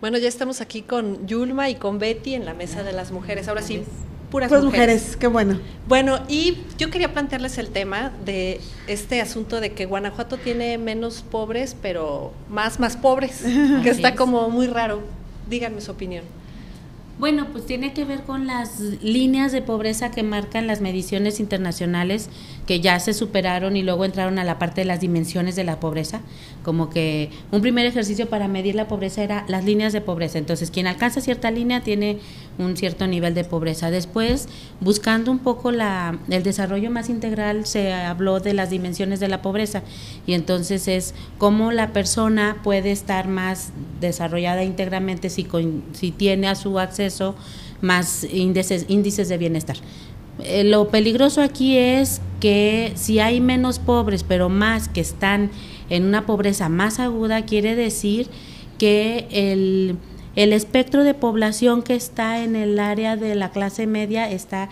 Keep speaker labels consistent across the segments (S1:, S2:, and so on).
S1: Bueno, ya estamos aquí con Yulma y con Betty en la mesa de las mujeres. Ahora sí, puras
S2: mujeres, qué bueno.
S1: Bueno, y yo quería plantearles el tema de este asunto de que Guanajuato tiene menos pobres, pero más pobres, que está como muy raro. Díganme su opinión.
S3: Bueno, pues tiene que ver con las líneas de pobreza que marcan las mediciones internacionales, que ya se superaron y luego entraron a la parte de las dimensiones de la pobreza, como que un primer ejercicio para medir la pobreza era las líneas de pobreza. Entonces, quien alcanza cierta línea tiene un cierto nivel de pobreza. Después, buscando un poco el desarrollo más integral, se habló de las dimensiones de la pobreza, y entonces es cómo la persona puede estar más desarrollada íntegramente si tiene a su acceso más índices de bienestar. Lo peligroso aquí es que si hay menos pobres, pero más que están en una pobreza más aguda, quiere decir que el espectro de población que está en el área de la clase media está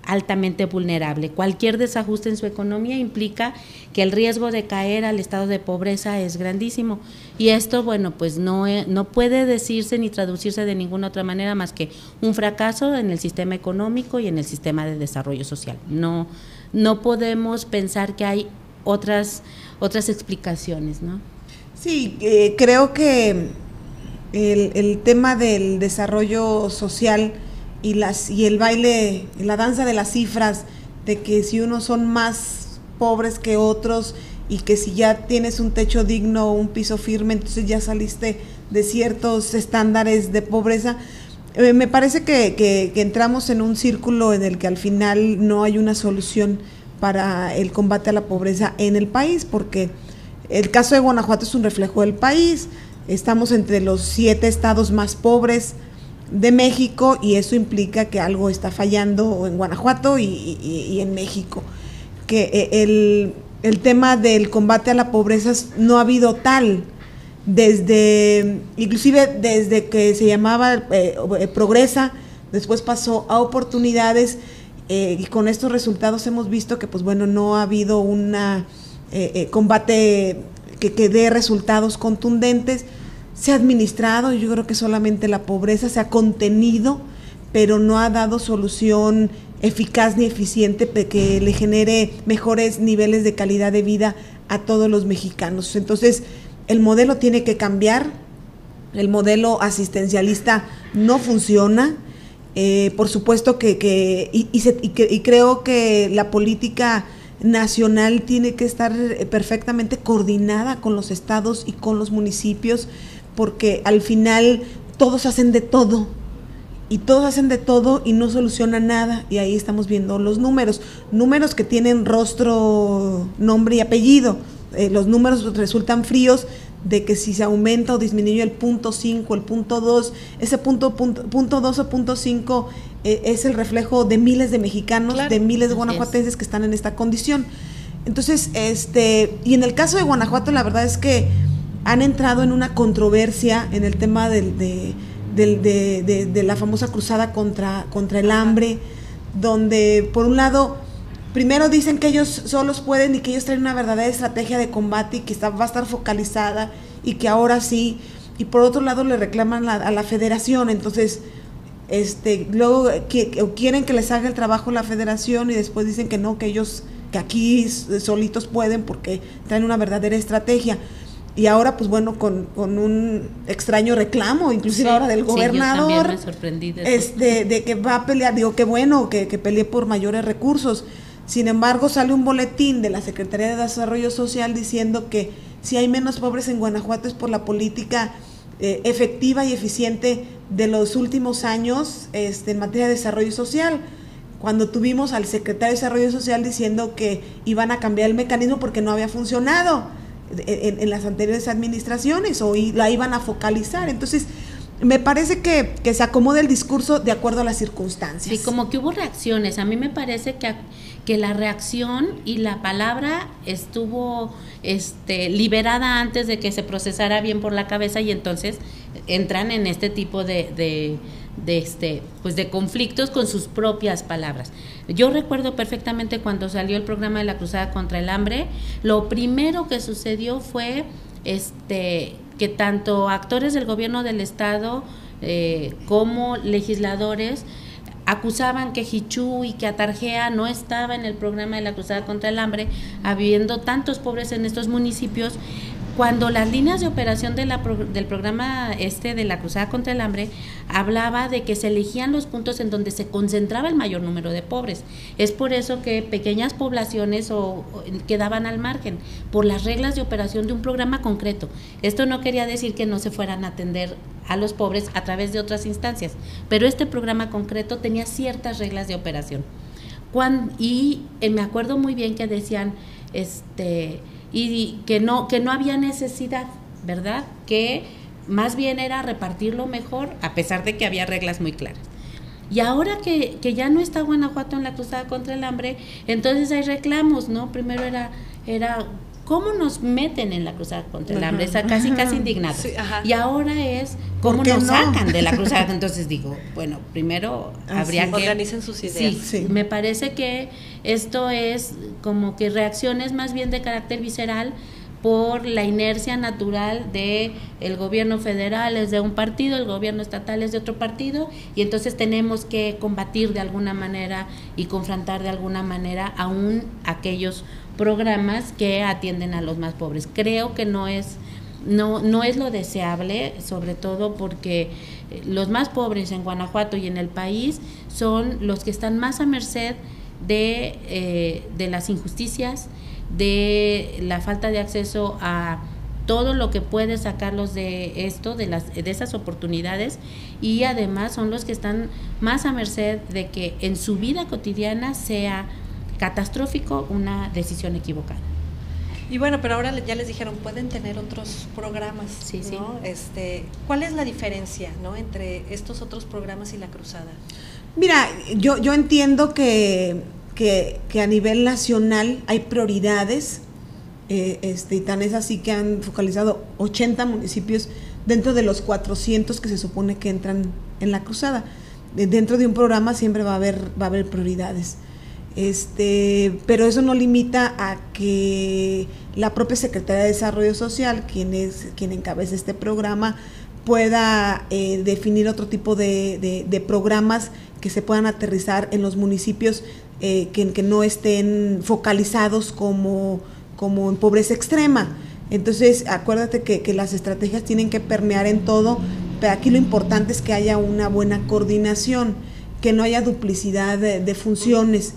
S3: altamente vulnerable. Cualquier desajuste en su economía implica que el riesgo de caer al estado de pobreza es grandísimo, y esto, bueno, pues no puede decirse ni traducirse de ninguna otra manera más que un fracaso en el sistema económico y en el sistema de desarrollo social. No podemos pensar que hay otras explicaciones, ¿no?
S2: Sí, creo que el tema del desarrollo social y el baile, la danza de las cifras, de que si unos son más pobres que otros y que si ya tienes un techo digno o un piso firme, entonces ya saliste de ciertos estándares de pobreza, me parece que entramos en un círculo en el que al final no hay una solución para el combate a la pobreza en el país, porque el caso de Guanajuato es un reflejo del país. Estamos entre los 7 estados más pobres de México, y eso implica que algo está fallando en Guanajuato y en México, que el tema del combate a la pobreza no ha habido tal, inclusive desde que se llamaba Progresa, después pasó a Oportunidades, y con estos resultados hemos visto que, pues bueno, no ha habido una combate que dé resultados contundentes. Se ha administrado, yo creo que solamente la pobreza se ha contenido, pero no ha dado solución eficaz ni eficiente que le genere mejores niveles de calidad de vida a todos los mexicanos. Entonces, el modelo tiene que cambiar, el modelo asistencialista no funciona, por supuesto y creo que la política nacional tiene que estar perfectamente coordinada con los estados y con los municipios, porque al final todos hacen de todo y no solucionan nada, y ahí estamos viendo los números que tienen rostro, nombre y apellido. Los números resultan fríos, de que si se aumenta o disminuye el 0.5, el 0.2, ese punto 2 o 0.5 es el reflejo de miles de mexicanos, claro, de miles de guanajuatenses que están en esta condición. Entonces, y en el caso de Guanajuato, la verdad es que han entrado en una controversia en el tema de la famosa cruzada contra el hambre, donde por un lado primero dicen que ellos solos pueden y que ellos traen una verdadera estrategia de combate y que va a estar focalizada y que ahora sí, y por otro lado le reclaman a la federación. Entonces luego quieren que les haga el trabajo la federación, y después dicen que no, que ellos, que aquí solitos pueden porque traen una verdadera estrategia. Y ahora, pues bueno, con un extraño reclamo, inclusive ahora del gobernador,
S3: yo también me sorprendí
S2: de que va a pelear, digo, qué bueno que pelee por mayores recursos. Sin embargo, sale un boletín de la Secretaría de Desarrollo Social diciendo que si hay menos pobres en Guanajuato es por la política efectiva y eficiente de los últimos años en materia de desarrollo social, cuando tuvimos al secretario de Desarrollo Social diciendo que iban a cambiar el mecanismo porque no había funcionado en las anteriores administraciones, o la iban a focalizar. Entonces, me parece que se acomoda el discurso de acuerdo a las circunstancias.
S3: Sí, como que hubo reacciones. A mí me parece que la reacción y la palabra estuvo liberada antes de que se procesara bien por la cabeza, y entonces entran en este tipo de conflictos con sus propias palabras. Yo recuerdo perfectamente cuando salió el programa de la Cruzada contra el Hambre, lo primero que sucedió fue que tanto actores del gobierno del estado como legisladores acusaban que Jichú y que Atarjea no estaba en el programa de la Cruzada contra el Hambre, habiendo tantos pobres en estos municipios, cuando las líneas de operación del programa de la Cruzada contra el Hambre hablaba de que se elegían los puntos en donde se concentraba el mayor número de pobres. Es por eso que pequeñas poblaciones quedaban al margen, por las reglas de operación de un programa concreto. Esto no quería decir que no se fueran a atender a los pobres a través de otras instancias, pero este programa concreto tenía ciertas reglas de operación. Me acuerdo muy bien que decían, y que no había necesidad, ¿verdad? Que más bien era repartirlo mejor, a pesar de que había reglas muy claras. Y ahora que ya no está Guanajuato en la Cruzada contra el Hambre, entonces hay reclamos, ¿no? Primero era ¿cómo nos meten en la Cruzada contra el Hambre? Está casi indignados. Sí, y ahora es ¿cómo nos sacan de la Cruzada? Entonces digo, bueno, primero habría que
S1: organicen sus ideas.
S3: Sí, me parece que esto es como que reacciones más bien de carácter visceral por la inercia natural de el gobierno federal es de un partido, el gobierno estatal es de otro partido, y entonces tenemos que combatir de alguna manera y confrontar de alguna manera aún aquellos programas que atienden a los más pobres. Creo que no es lo deseable, sobre todo porque los más pobres en Guanajuato y en el país son los que están más a merced de las injusticias, de la falta de acceso a todo lo que puede sacarlos de esto, de esas oportunidades, y además son los que están más a merced de que en su vida cotidiana sea catastrófico una decisión equivocada.
S1: Y bueno, pero ahora ya les dijeron, pueden tener otros programas,
S3: sí,
S1: ¿no? Sí. ¿Cuál es la diferencia, ¿no?, entre estos otros programas y la Cruzada?
S2: Mira, yo entiendo que a nivel nacional hay prioridades, y tan es así que han focalizado 80 municipios dentro de los 400 que se supone que entran en la Cruzada. Dentro de un programa siempre va a haber prioridades. Pero eso no limita a que la propia Secretaría de Desarrollo Social, quien encabeza este programa, pueda definir otro tipo de programas que se puedan aterrizar en los municipios que no estén focalizados como en pobreza extrema. Entonces, acuérdate que las estrategias tienen que permear en todo, pero aquí lo importante es que haya una buena coordinación, que no haya duplicidad de funciones.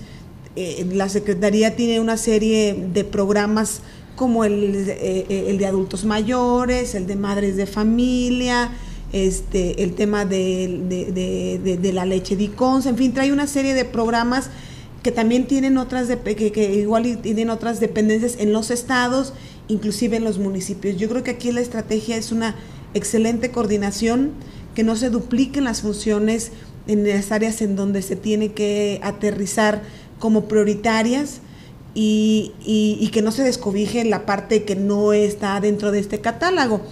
S2: La Secretaría tiene una serie de programas como el de adultos mayores, el de madres de familia, el tema de la leche de Iconza, en fin, trae una serie de programas que también tienen que igual tienen otras dependencias en los estados, inclusive en los municipios. Yo creo que aquí la estrategia es una excelente coordinación, que no se dupliquen las funciones en las áreas en donde se tiene que aterrizar como prioritarias y que no se descobije la parte que no está dentro de este catálogo,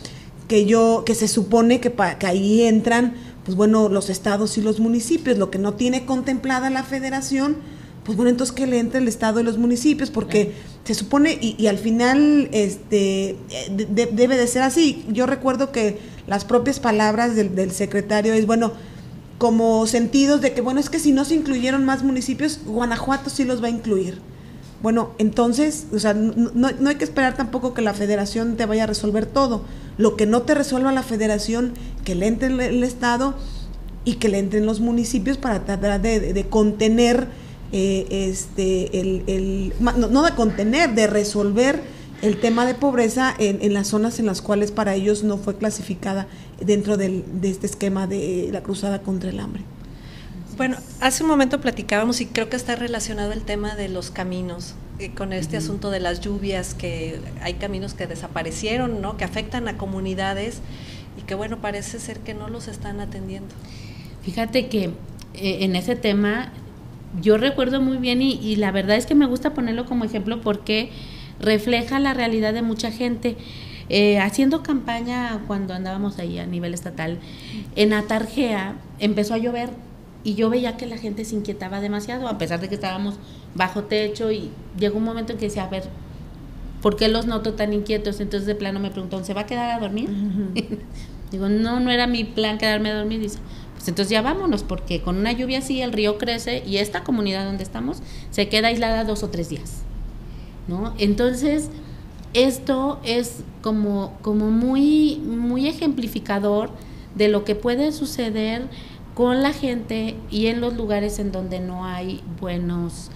S2: que se supone que ahí entran, pues bueno, los estados y los municipios. Lo que no tiene contemplada la federación, pues bueno, entonces que le entre el estado y los municipios, porque se supone, y al final debe de ser así. Yo recuerdo que las propias palabras del secretario es, bueno, como sentidos de que, bueno, es que si no se incluyeron más municipios, Guanajuato sí los va a incluir. Bueno, entonces, o sea, no hay que esperar tampoco que la federación te vaya a resolver todo. Lo que no te resuelva la federación, que le entre el estado y que le entren los municipios para tratar de contener, no de contener, de resolver el tema de pobreza en las zonas en las cuales para ellos no fue clasificada dentro de este esquema de la Cruzada contra el Hambre.
S1: Bueno, hace un momento platicábamos y creo que está relacionado el tema de los caminos, con este asunto de las lluvias, que hay caminos que desaparecieron, ¿no?, que afectan a comunidades y que, bueno, parece ser que no los están atendiendo.
S3: Fíjate que en ese tema yo recuerdo muy bien y la verdad es que me gusta ponerlo como ejemplo porque refleja la realidad de mucha gente. Haciendo campaña cuando andábamos ahí a nivel estatal, en Atarjea empezó a llover y yo veía que la gente se inquietaba demasiado, a pesar de que estábamos bajo techo, y llegó un momento en que decía, a ver, ¿por qué los noto tan inquietos? Entonces de plano me preguntaron, ¿se va a quedar a dormir? Digo, no era mi plan quedarme a dormir. Dice, pues entonces ya vámonos, porque con una lluvia así el río crece y esta comunidad donde estamos se queda aislada 2 o 3 días, ¿no? Entonces, esto es como muy, muy ejemplificador de lo que puede suceder con la gente y en los lugares en donde no hay buenos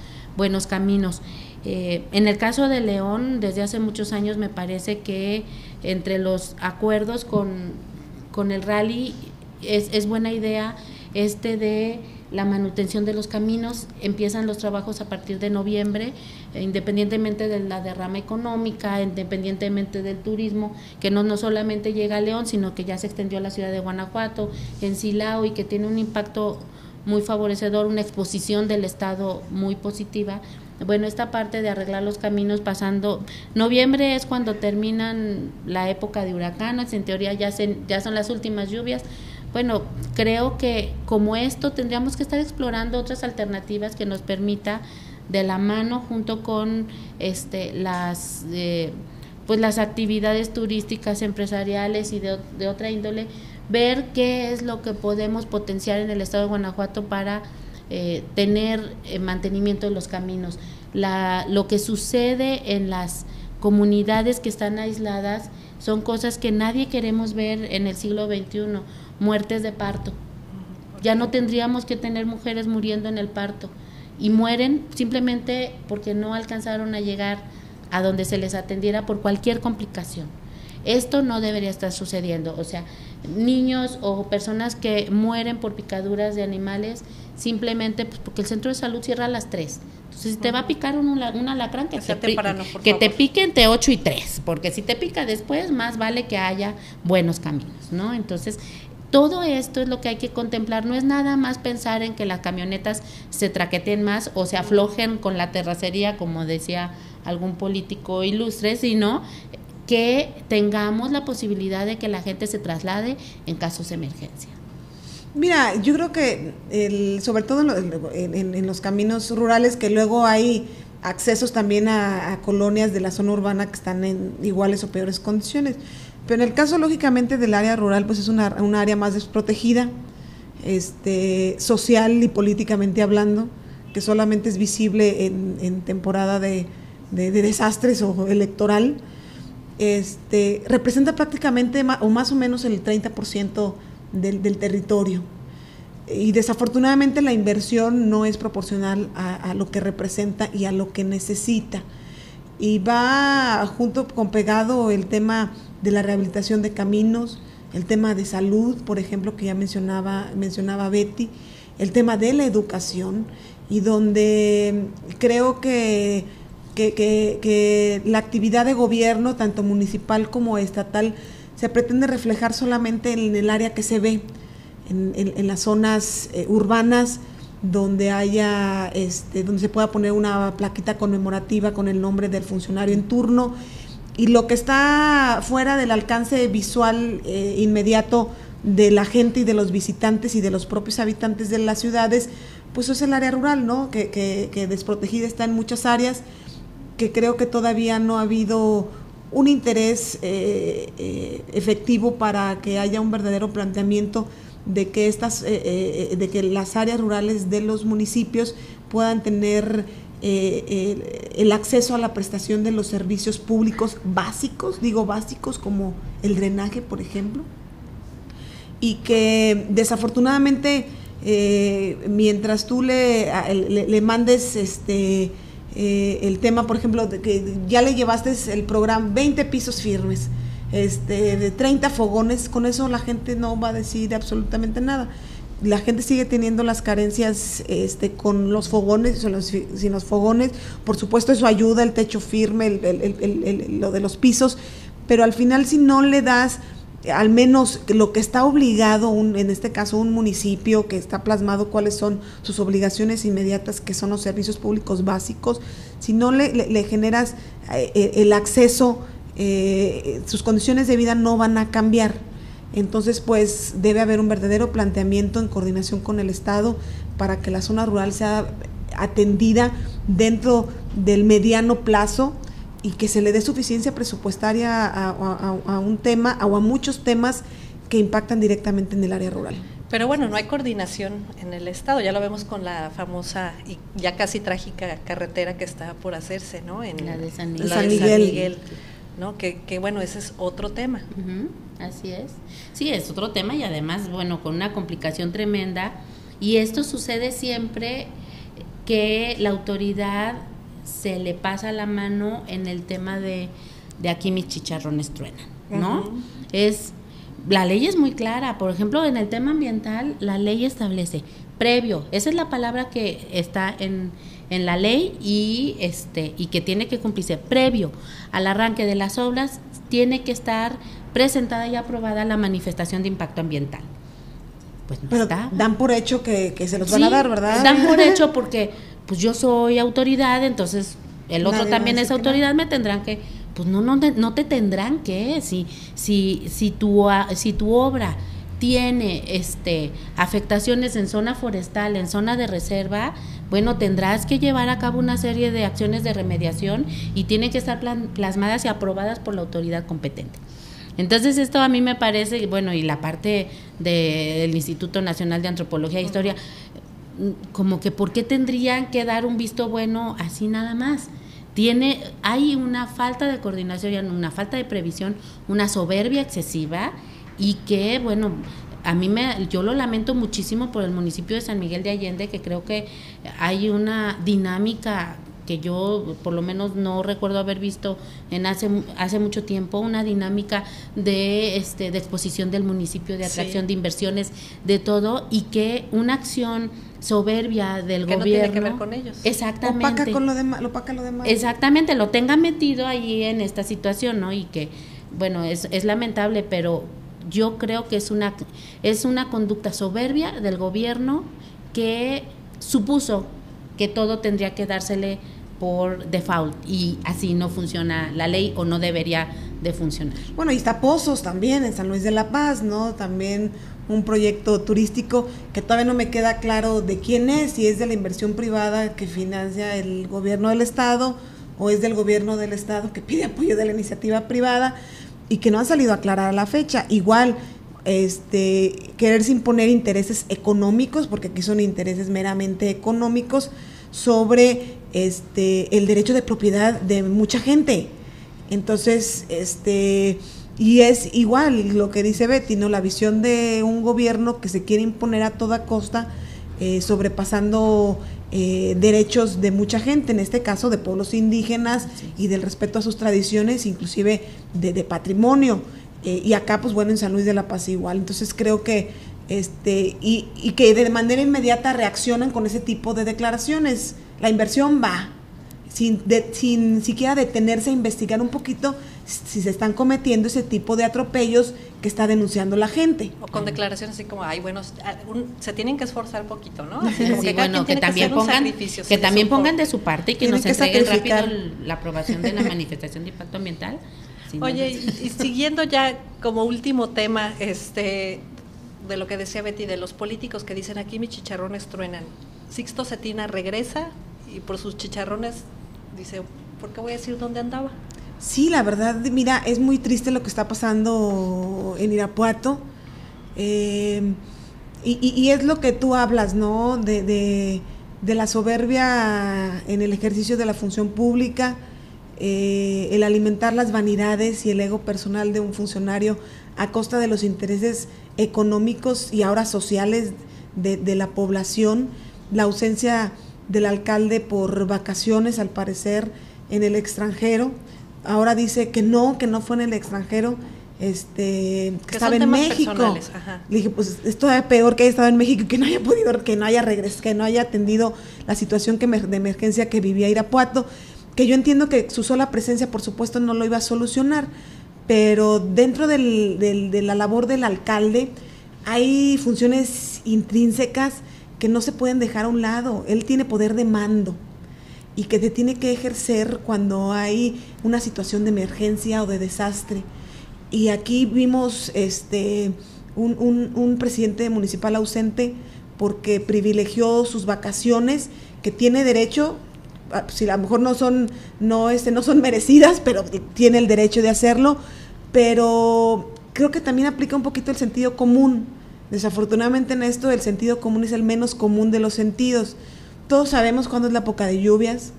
S3: caminos. En el caso de León, desde hace muchos años me parece que entre los acuerdos con el rally es buena idea de la manutención de los caminos. Empiezan los trabajos a partir de noviembre, independientemente de la derrama económica, independientemente del turismo, que no solamente llega a León, sino que ya se extendió a la ciudad de Guanajuato, en Silao, y que tiene un impacto muy favorecedor, una exposición del estado muy positiva. Bueno, esta parte de arreglar los caminos pasando, noviembre es cuando terminan la época de huracanes, en teoría ya son las últimas lluvias. Bueno, creo que como esto tendríamos que estar explorando otras alternativas que nos permita de la mano junto con las actividades turísticas, empresariales y de otra índole, ver qué es lo que podemos potenciar en el estado de Guanajuato para tener mantenimiento de los caminos. Lo que sucede en las comunidades que están aisladas son cosas que nadie queremos ver en el siglo XXI, muertes de parto. Ya no tendríamos que tener mujeres muriendo en el parto y mueren simplemente porque no alcanzaron a llegar a donde se les atendiera por cualquier complicación. Esto no debería estar sucediendo, o sea, niños o personas que mueren por picaduras de animales simplemente pues, porque el centro de salud cierra a las 3. Entonces, si te va a picar un alacrán, que te pique entre 8 y 3, porque si te pica después, más vale que haya buenos caminos, ¿no? Entonces, todo esto es lo que hay que contemplar, no es nada más pensar en que las camionetas se traqueten más o se aflojen con la terracería, como decía algún político ilustre, sino que tengamos la posibilidad de que la gente se traslade en casos de emergencia.
S2: Mira, yo creo que sobre todo en los caminos rurales, que luego hay accesos también a colonias de la zona urbana que están en iguales o peores condiciones, pero en el caso lógicamente del área rural pues es una área más desprotegida, social y políticamente hablando, que solamente es visible en temporada de desastres o electoral. Representa prácticamente o más o menos el 30% del territorio, y desafortunadamente la inversión no es proporcional a lo que representa y a lo que necesita, y va junto con pegado el tema de la rehabilitación de caminos, el tema de salud, por ejemplo, que ya mencionaba Betty, el tema de la educación, y donde creo que la actividad de gobierno, tanto municipal como estatal, se pretende reflejar solamente en el área que se ve, en las zonas urbanas, donde haya donde se pueda poner una plaquita conmemorativa con el nombre del funcionario en turno, y lo que está fuera del alcance visual inmediato de la gente y de los visitantes y de los propios habitantes de las ciudades, pues es el área rural, ¿no? Que desprotegida está en muchas áreas, que creo que todavía no ha habido un interés efectivo para que haya un verdadero planteamiento de que de que las áreas rurales de los municipios puedan tener el acceso a la prestación de los servicios públicos básicos, digo básicos, como el drenaje, por ejemplo, y que desafortunadamente mientras tú le mandes el tema, por ejemplo, de que ya le llevaste el programa 20 pisos firmes, de 30 fogones, con eso la gente no va a decir absolutamente nada. La gente sigue teniendo las carencias con los fogones, sin los fogones. Por supuesto eso ayuda, el techo firme, lo de los pisos, pero al final si no le das al menos lo que está obligado, en este caso un municipio, que está plasmado cuáles son sus obligaciones inmediatas, que son los servicios públicos básicos, si no le generas el acceso, sus condiciones de vida no van a cambiar. Entonces pues debe haber un verdadero planteamiento en coordinación con el Estado para que la zona rural sea atendida dentro del mediano plazo, y que se le dé suficiencia presupuestaria a un tema o a muchos temas que impactan directamente en el área rural.
S1: Pero bueno, no hay coordinación en el Estado, ya lo vemos con la famosa y ya casi trágica carretera que está por hacerse, ¿no? En
S3: la de San
S1: Miguel.
S2: San Miguel.
S1: ¿No? Que bueno, ese es otro tema.
S3: Así es. Sí, es otro tema y además, bueno, con una complicación tremenda. Y esto sucede siempre que la autoridad se le pasa la mano en el tema de aquí mis chicharrones truenan, ¿no? La ley es muy clara. Por ejemplo, en el tema ambiental, la ley establece previo, esa es la palabra que está en la ley y que tiene que cumplirse. Previo al arranque de las obras tiene que estar presentada y aprobada la manifestación de impacto ambiental. Pues no
S2: pero
S3: está.
S2: Dan por hecho que se los van a dar, ¿verdad?
S3: Dan por hecho porque pues yo soy autoridad, entonces el otro
S2: Nadie
S3: también
S2: va a
S3: es
S2: decir que
S3: autoridad,
S2: no.
S3: me tendrán que, pues no te tendrán que, si tu obra tiene afectaciones en zona forestal, en zona de reserva, bueno, tendrás que llevar a cabo una serie de acciones de remediación y tienen que estar plasmadas y aprobadas por la autoridad competente. Entonces esto a mí me parece, bueno, y la parte del Instituto Nacional de Antropología e Historia, como que ¿por qué tendrían que dar un visto bueno así nada más? Hay una falta de coordinación, una falta de previsión, una soberbia excesiva y que, bueno, yo lo lamento muchísimo por el municipio de San Miguel de Allende, que creo que hay una dinámica que yo por lo menos no recuerdo haber visto hace mucho tiempo, una dinámica de exposición del municipio, de atracción de inversiones, de todo, y que una acción soberbia del
S1: que
S3: gobierno.
S1: No tiene que ver con ellos.
S3: Exactamente.
S2: Opaca lo demás.
S3: Exactamente, lo tenga metido ahí en esta situación, ¿no? Y que, bueno, es lamentable, pero yo creo que es una conducta soberbia del gobierno que supuso que todo tendría que dársele por default y así no funciona la ley o no debería de funcionar.
S2: Bueno, y está Pozos también en San Luis de la Paz, ¿no? También un proyecto turístico que todavía no me queda claro de quién es, si es de la inversión privada que financia el gobierno del estado o es del gobierno del estado que pide apoyo de la iniciativa privada y que no han salido a aclarar a la fecha. Igual quererse imponer intereses económicos, porque aquí son intereses meramente económicos, sobre el derecho de propiedad de mucha gente. Entonces, y es igual lo que dice Betty, ¿no? La visión de un gobierno que se quiere imponer a toda costa, sobrepasando derechos de mucha gente, en este caso de pueblos indígenas y del respeto a sus tradiciones, inclusive de patrimonio. Y acá, pues bueno, en San Luis de la Paz igual. Entonces creo que y que de manera inmediata reaccionan con ese tipo de declaraciones. La inversión va, sin siquiera detenerse a investigar un poquito si se están cometiendo ese tipo de atropellos que está denunciando la gente.
S1: O con declaraciones así como, se tienen que esforzar un poquito, ¿no? Así como
S3: sí, bueno, que también pongan de su parte y que nos entreguen rápido la aprobación de la manifestación de impacto ambiental.
S1: Oye, y siguiendo ya como último tema, de lo que decía Betty, de los políticos que dicen aquí mis chicharrones truenan. Sixto Cetina regresa y por sus chicharrones dice, ¿por qué voy a decir dónde andaba?
S2: Sí, la verdad, mira, es muy triste lo que está pasando en Irapuato, y es lo que tú hablas, ¿no? De la soberbia en el ejercicio de la función pública, el alimentar las vanidades y el ego personal de un funcionario a costa de los intereses económicos y ahora sociales de la población, la ausencia del alcalde por vacaciones, al parecer, en el extranjero. Ahora dice que no fue en el extranjero, que estaba en México. Le dije, pues esto es peor que haya estado en México y que no haya podido, que no haya regresado, que no haya atendido la situación de emergencia que vivía Irapuato, que yo entiendo que su sola presencia, por supuesto, no lo iba a solucionar, pero dentro de la labor del alcalde hay funciones intrínsecas que no se pueden dejar a un lado. Él tiene poder de mando y que se tiene que ejercer cuando hay una situación de emergencia o de desastre. Y aquí vimos un presidente municipal ausente porque privilegió sus vacaciones, que tiene derecho si a lo mejor no son merecidas, pero tiene el derecho de hacerlo, pero creo que también aplica un poquito el sentido común. Desafortunadamente en esto el sentido común es el menos común de los sentidos. Todos sabemos cuándo es la época de lluvias,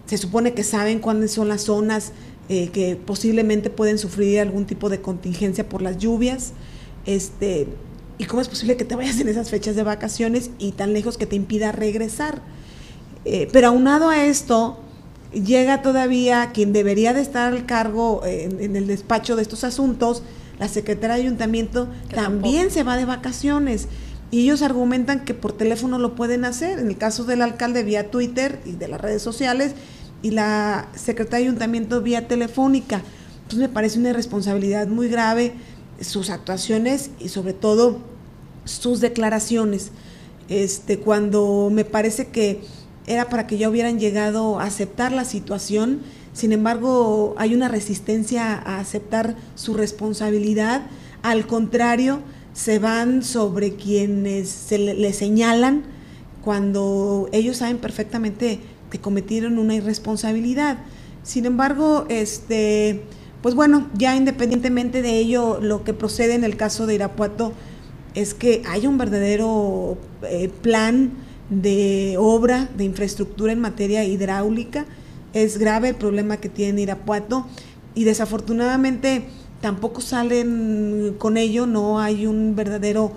S2: se supone que saben cuáles son las zonas que posiblemente pueden sufrir algún tipo de contingencia por las lluvias, y cómo es posible que te vayas en esas fechas de vacaciones y tan lejos que te impida regresar. Pero aunado a esto, llega todavía quien debería de estar al cargo en el despacho de estos asuntos, la secretaria de ayuntamiento, que también tampoco se va de vacaciones, y ellos argumentan que por teléfono lo pueden hacer, en el caso del alcalde vía Twitter y de las redes sociales, y la secretaria de ayuntamiento vía telefónica. Entonces me parece una irresponsabilidad muy grave sus actuaciones y sobre todo sus declaraciones, cuando me parece que era para que ya hubieran llegado a aceptar la situación. Sin embargo, hay una resistencia a aceptar su responsabilidad. Al contrario, se van sobre quienes le señalan cuando ellos saben perfectamente que cometieron una irresponsabilidad. Sin embargo, pues bueno, ya independientemente de ello, lo que procede en el caso de Irapuato es que hay un verdadero plan de obra, de infraestructura en materia hidráulica. Es grave el problema que tiene Irapuato y desafortunadamente tampoco salen con ello, no hay un verdadero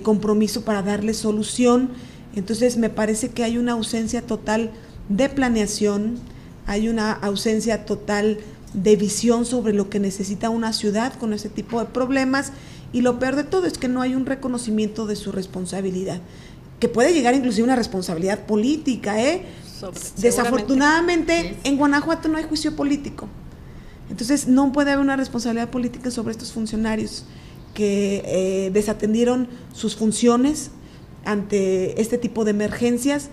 S2: compromiso para darle solución. Entonces me parece que hay una ausencia total de planeación, hay una ausencia total de visión sobre lo que necesita una ciudad con ese tipo de problemas, y lo peor de todo es que no hay un reconocimiento de su responsabilidad, que puede llegar inclusive a una responsabilidad política, Desafortunadamente en Guanajuato no hay juicio político, entonces no puede haber una responsabilidad política sobre estos funcionarios que desatendieron sus funciones ante este tipo de emergencias.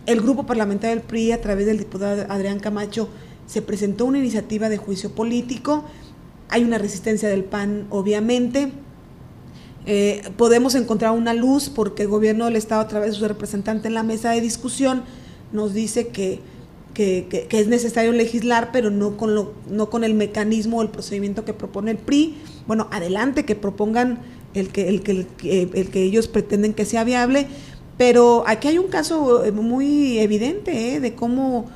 S2: El grupo parlamentario del PRI, a través del diputado Adrián Camacho, se presentó una iniciativa de juicio político. Hay una resistencia del PAN, obviamente. Podemos encontrar una luz porque el gobierno del Estado, a través de su representante en la mesa de discusión, nos dice que es necesario legislar, pero no con el mecanismo o el procedimiento que propone el PRI. Bueno, adelante, que propongan el que ellos pretenden que sea viable, pero aquí hay un caso muy evidente de cómo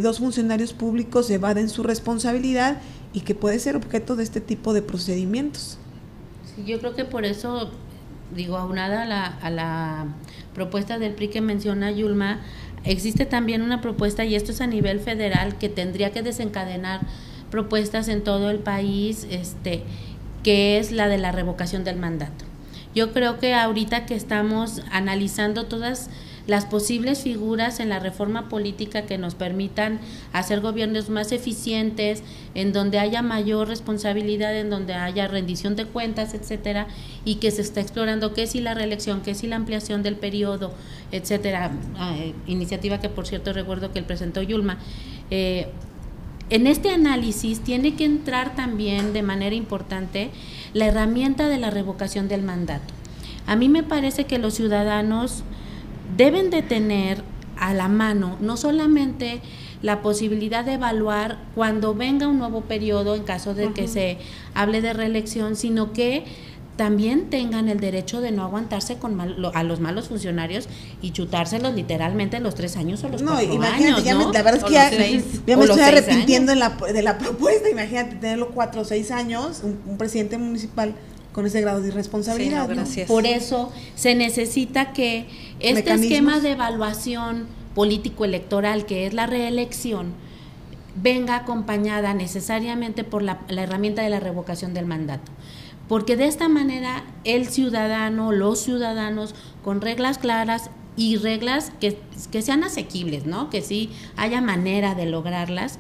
S2: dos funcionarios públicos evaden su responsabilidad y que puede ser objeto de este tipo de procedimientos.
S3: Sí, yo creo que por eso, aunada a la propuesta del PRI que menciona Yulma, existe también una propuesta, y esto es a nivel federal, que tendría que desencadenar propuestas en todo el país, que es la de la revocación del mandato. Yo creo que ahorita que estamos analizando todas las posibles figuras en la reforma política que nos permitan hacer gobiernos más eficientes, en donde haya mayor responsabilidad, en donde haya rendición de cuentas, etcétera, y que se está explorando qué si la reelección, qué si la ampliación del periodo, etcétera, iniciativa que por cierto recuerdo que él presentó Yulma. En este análisis tiene que entrar también de manera importante la herramienta de la revocación del mandato. A mí me parece que los ciudadanos deben de tener a la mano no solamente la posibilidad de evaluar cuando venga un nuevo periodo en caso de que se hable de reelección, sino que también tengan el derecho de no aguantarse a los malos funcionarios y chutárselos literalmente los 3 años o los 4 años, ¿no?
S2: La verdad es que ya me estoy arrepintiendo de la propuesta. Imagínate tenerlo 4 o 6 años, un presidente municipal con ese grado de irresponsabilidad.
S1: Sí, no, gracias.
S3: Por eso se necesita que este esquema de evaluación político-electoral, que es la reelección, venga acompañada necesariamente por la herramienta de la revocación del mandato. Porque de esta manera el ciudadano, los ciudadanos, con reglas claras y reglas que sean asequibles, ¿no? Que sí haya manera de lograrlas,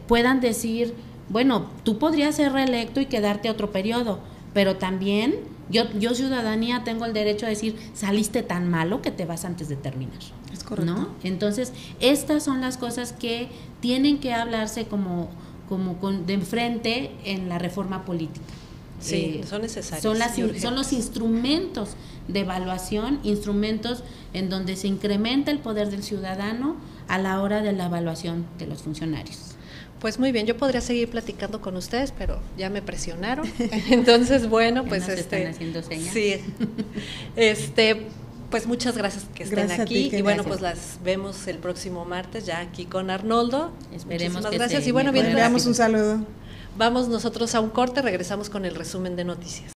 S3: puedan decir, bueno, tú podrías ser reelecto y quedarte otro periodo, pero también yo ciudadanía tengo el derecho a decir, saliste tan malo que te vas antes de terminar.
S2: Es correcto.
S3: ¿No? Entonces, estas son las cosas que tienen que hablarse como de frente en la reforma política.
S1: Sí, son necesarios.
S3: Son los instrumentos de evaluación, instrumentos en donde se incrementa el poder del ciudadano a la hora de la evaluación de los funcionarios.
S1: Pues muy bien, yo podría seguir platicando con ustedes, pero ya me presionaron. Entonces, bueno,
S3: Ya
S1: pues
S3: nos están haciendo señas.
S1: Sí. Pues muchas gracias que estén
S2: Gracias a ti,
S1: aquí
S2: que
S1: y bueno,
S2: gracias.
S1: pues las vemos el próximo martes ya aquí con Arnoldo.
S3: Esperemos
S1: Muchísimas
S3: que
S1: gracias
S3: se
S1: y bueno,
S3: mejore
S1: bien,
S2: Le damos un saludo.
S1: vamos nosotros a un corte, regresamos con el resumen de noticias.